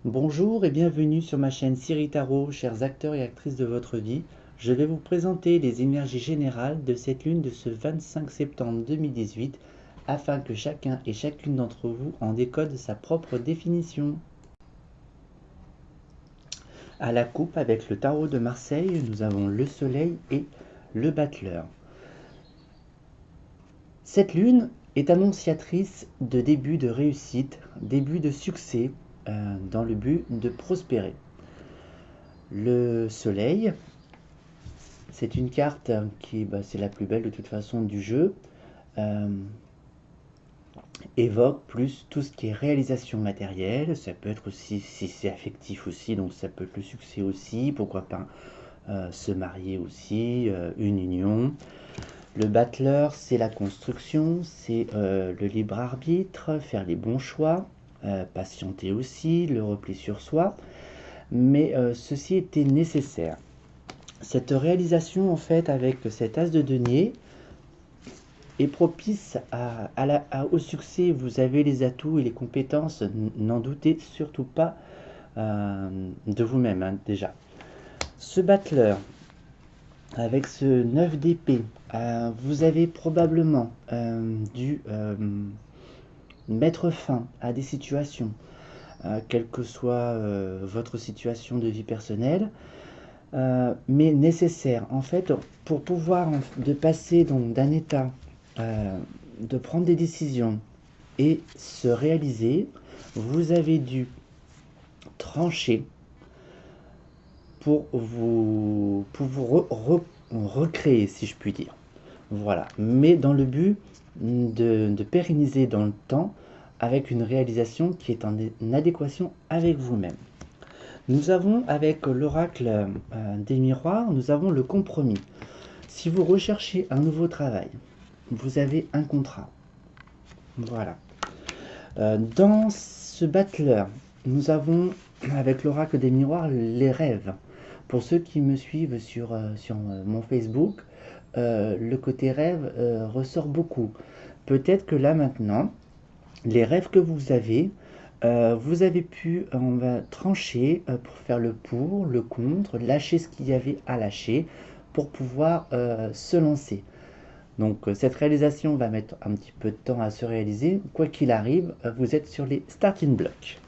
Bonjour et bienvenue sur ma chaîne Siri Tarot, chers acteurs et actrices de votre vie. Je vais vous présenter les énergies générales de cette lune de ce 25 septembre 2018 afin que chacun et chacune d'entre vous en décode sa propre définition. À la coupe avec le tarot de Marseille, nous avons le soleil et le battleur. Cette lune est annonciatrice de début de réussite, début de succès dans le but de prospérer. Le soleil, c'est une carte qui, c'est la plus belle de toute façon du jeu, évoque plus tout ce qui est réalisation matérielle, ça peut être aussi, si c'est affectif aussi, donc ça peut être le succès aussi, pourquoi pas se marier aussi, une union. Le battleur, c'est la construction, c'est le libre arbitre, faire les bons choix, patienter aussi, le repli sur soi, mais ceci était nécessaire. Cette réalisation, en fait, avec cet as de denier, est propice au succès. Vous avez les atouts et les compétences, n'en doutez surtout pas de vous-même, hein, déjà. Ce battleur, avec ce 9 d'épée, vous avez probablement dû mettre fin à des situations, quelle que soit votre situation de vie personnelle, mais nécessaire en fait pour pouvoir de passer donc d'un état de prendre des décisions et se réaliser. Vous avez dû trancher pour vous recréer, si je puis dire, voilà, mais dans le but de pérenniser dans le temps avec une réalisation qui est en adéquation avec vous-même. Nous avons, avec l'oracle des miroirs, nous avons le compromis. Si vous recherchez un nouveau travail, vous avez un contrat. Voilà. Dans ce battleur, nous avons, avec l'oracle des miroirs, les rêves. Pour ceux qui me suivent sur mon Facebook, le côté rêve ressort beaucoup. Peut-être que là maintenant, les rêves que vous avez pu, on va trancher pour faire le pour, le contre, lâcher ce qu'il y avait à lâcher pour pouvoir se lancer. Donc cette réalisation va mettre un petit peu de temps à se réaliser. Quoi qu'il arrive, vous êtes sur les starting blocks.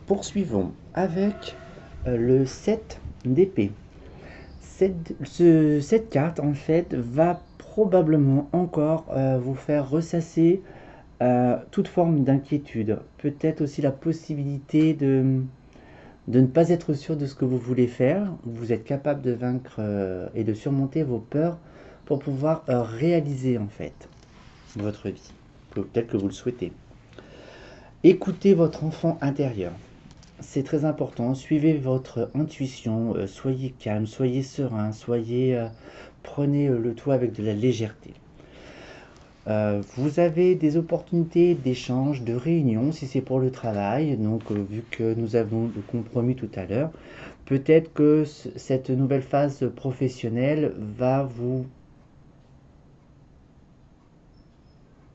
Poursuivons avec le 7 d'épée. Cette carte en fait va probablement encore vous faire ressasser toute forme d'inquiétude, peut-être aussi la possibilité de ne pas être sûr de ce que vous voulez faire. Vous êtes capable de vaincre et de surmonter vos peurs pour pouvoir réaliser en fait votre vie, peut-être que vous le souhaitez. Écoutez votre enfant intérieur, c'est très important. Suivez votre intuition, soyez calme, soyez serein, prenez le tout avec de la légèreté. Vous avez des opportunités d'échange, de réunion, si c'est pour le travail. Donc, vu que nous avons le compromis tout à l'heure, peut-être que cette nouvelle phase professionnelle va vous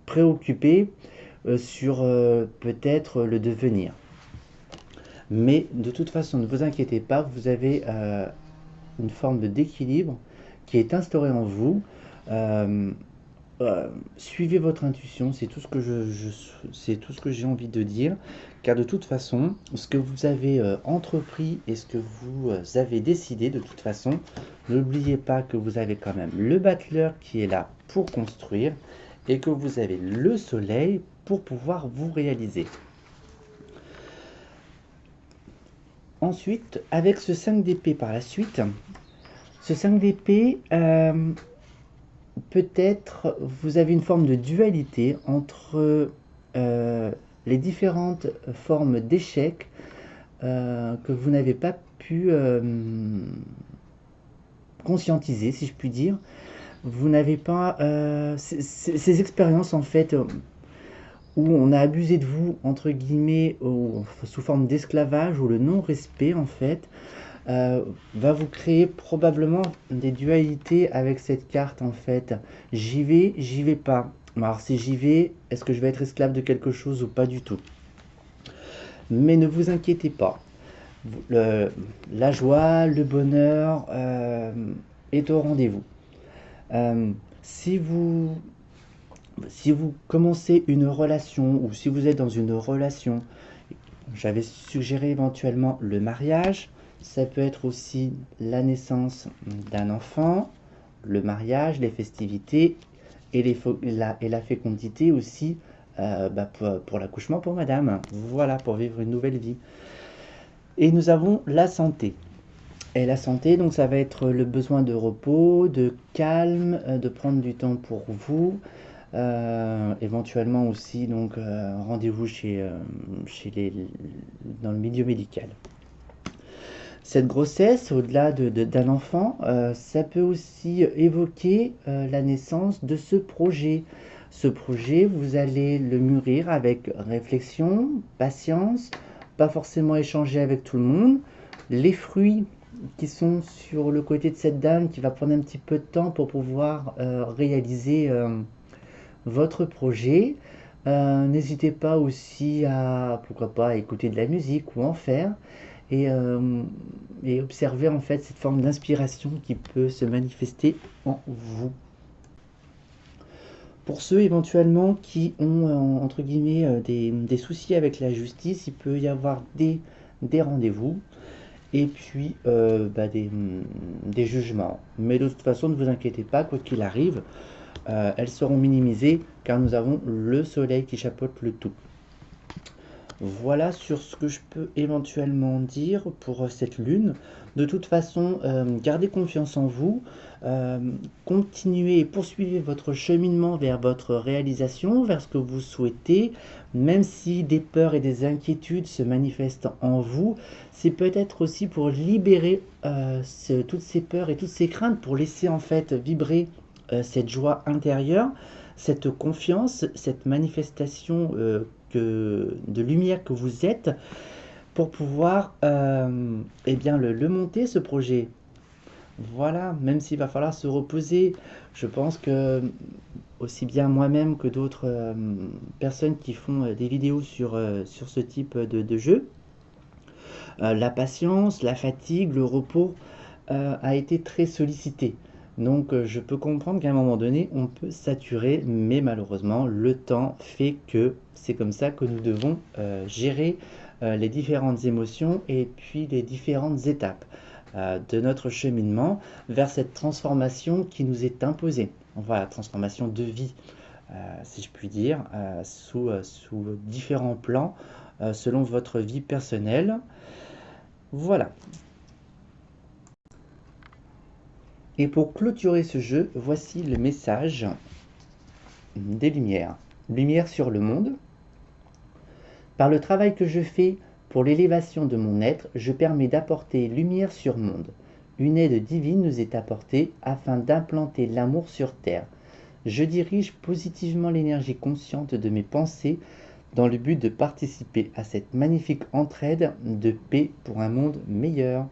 préoccuper sur peut-être le devenir. Mais de toute façon, ne vous inquiétez pas, vous avez une forme d'équilibre qui est instaurée en vous. Suivez votre intuition, c'est tout ce que c'est tout ce que j'ai envie de dire, car de toute façon, ce que vous avez entrepris et ce que vous avez décidé, de toute façon, n'oubliez pas que vous avez quand même le battleur qui est là pour construire et que vous avez le soleil pour pouvoir vous réaliser. Ensuite, avec ce 5 d'épée par la suite, ce 5 d'épée, peut-être vous avez une forme de dualité entre les différentes formes d'échecs que vous n'avez pas pu conscientiser, si je puis dire. Vous n'avez pas ces expériences en fait où on a abusé de vous entre guillemets sous forme d'esclavage ou le non-respect en fait. Va vous créer probablement des dualités avec cette carte en fait. J'y vais pas. Alors si j'y vais, est-ce que je vais être esclave de quelque chose ou pas du tout? Mais ne vous inquiétez pas. Le- la joie, le bonheur est au rendez-vous. Euh, si vous, si vous commencez une relation ou si vous êtes dans une relation, j'avais suggéré éventuellement le mariage. Ça peut être aussi la naissance d'un enfant, le mariage, les festivités et, la fécondité aussi pour l'accouchement pour madame. Voilà, pour vivre une nouvelle vie. Et nous avons la santé. Et la santé, donc ça va être le besoin de repos, de calme, de prendre du temps pour vous, éventuellement aussi donc rendez-vous dans le milieu médical. Cette grossesse, au-delà d'un enfant, ça peut aussi évoquer la naissance de ce projet. Ce projet, vous allez le mûrir avec réflexion, patience, pas forcément échanger avec tout le monde. Les fruits qui sont sur le côté de cette dame qui va prendre un petit peu de temps pour pouvoir réaliser votre projet. N'hésitez pas aussi à, pourquoi pas, écouter de la musique ou en faire et, euh, et observer en fait cette forme d'inspiration qui peut se manifester en vous. Pour ceux éventuellement qui ont entre guillemets des soucis avec la justice, il peut y avoir des rendez-vous et puis des jugements. Mais de toute façon, ne vous inquiétez pas, quoi qu'il arrive, elles seront minimisées car nous avons le soleil qui chapeaute le tout. Voilà sur ce que je peux éventuellement dire pour cette lune. De toute façon, gardez confiance en vous, euh, continuez et poursuivez votre cheminement vers votre réalisation, vers ce que vous souhaitez, même si des peurs et des inquiétudes se manifestent en vous, c'est peut-être aussi pour libérer toutes ces peurs et toutes ces craintes, pour laisser en fait vibrer cette joie intérieure, cette confiance, cette manifestation de lumière que vous êtes pour pouvoir eh bien, le monter ce projet. Voilà, même s'il va falloir se reposer, je pense que aussi bien moi-même que d'autres personnes qui font des vidéos sur ce type de jeu, la patience, la fatigue, le repos a été très sollicité. Donc je peux comprendre qu'à un moment donné, on peut saturer, mais malheureusement, le temps fait que c'est comme ça que nous devons gérer les différentes émotions et puis les différentes étapes de notre cheminement vers cette transformation qui nous est imposée. Voilà, transformation de vie, si je puis dire, sous différents plans, selon votre vie personnelle. Voilà. Et pour clôturer ce jeu, voici le message des lumières. Lumière sur le monde. Par le travail que je fais pour l'élévation de mon être, je permets d'apporter lumière sur monde. Une aide divine nous est apportée afin d'implanter l'amour sur terre. Je dirige positivement l'énergie consciente de mes pensées dans le but de participer à cette magnifique entraide de paix pour un monde meilleur.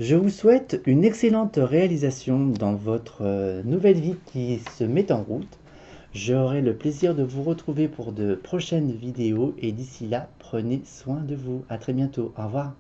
Je vous souhaite une excellente réalisation dans votre nouvelle vie qui se met en route. J'aurai le plaisir de vous retrouver pour de prochaines vidéos et d'ici là, prenez soin de vous. À très bientôt. Au revoir.